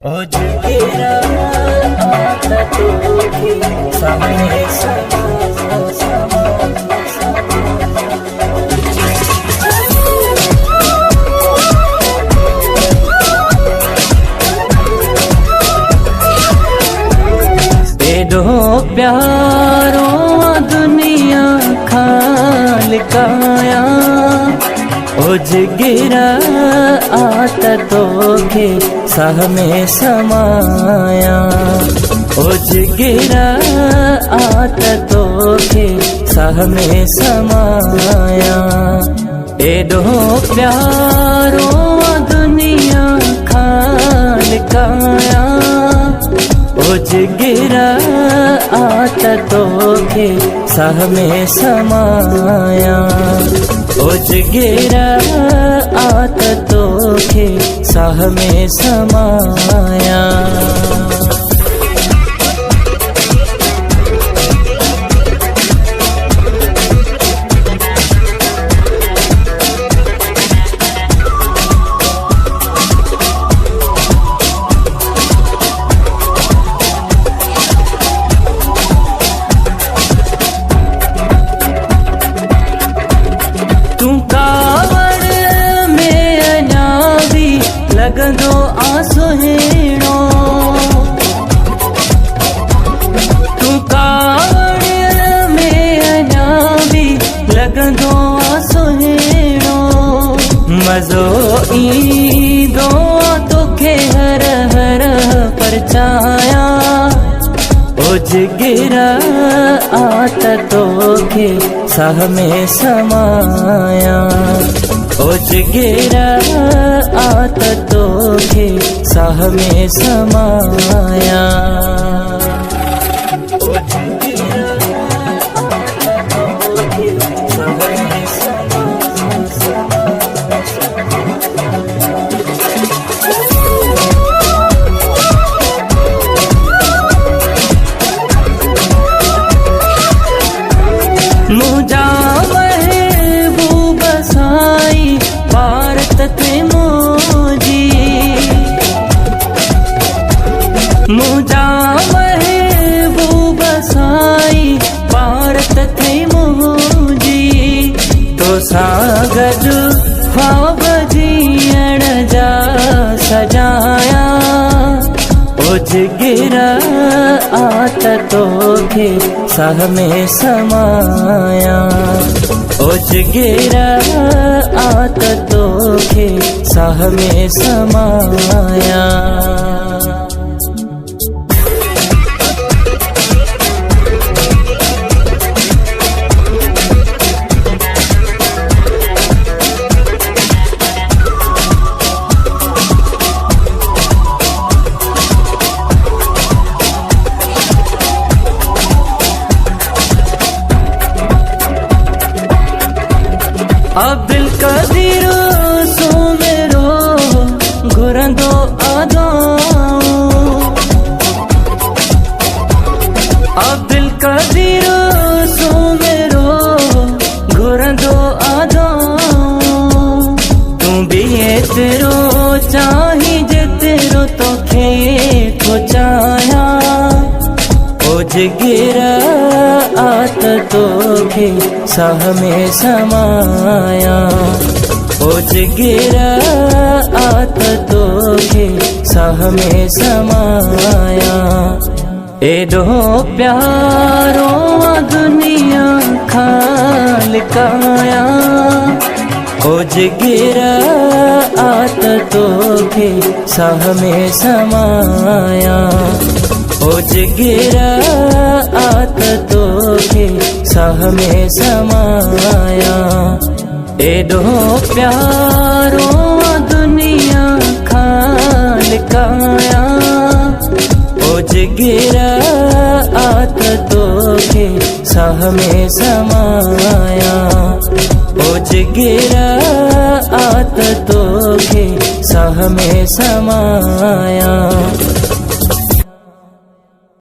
तेरा आता तो सामने दो प्यारों दुनिया खालकाया उज गिरा आता तो के सह में समाया उज गिरा आता तो के सह में समाया ए दो प्यारों दुनिया खालकाया उज गिरा आता तो के सह में समाया उज गिरा आता तो के सह में समाया लगंदो आसुहिणो तू कावड़ में अञा भी लगंदो आसुहिणो मज़ो ईंदो तोखे हर हर परचाया उज गिरा आता तोखे सह में समाया उज गिरा आता तो के सह में समाया मुझा महबूब साई भारत ते मोजी मुझा महबूब साई भारत ते मोजी तो सागज ख्वाब जीअण जा सजाया उज गिरा आता तो के सह में समाया उज गिरा आता तो के सह में समाया अब्दुल कदीर सो मेरो घुरंदो आदाऊं अब्दुल कदीर सो मेरो घुरंदो आदाऊं तू भी तेरो चाही जे तेरो तोखे को चाया उज गिरा आता तो के सह में समाया उज गिरा आता तो के सह में समाया ए दो प्यारों दुनिया खालकाया उज गिरा आता तो के सह में समाया उज गिरा आता तो के सह में समाया ए दो प्यारों दुनिया खालकाया उज गिरा आता तो के सह में समाया उज गिरा आता तो के सह में समाया।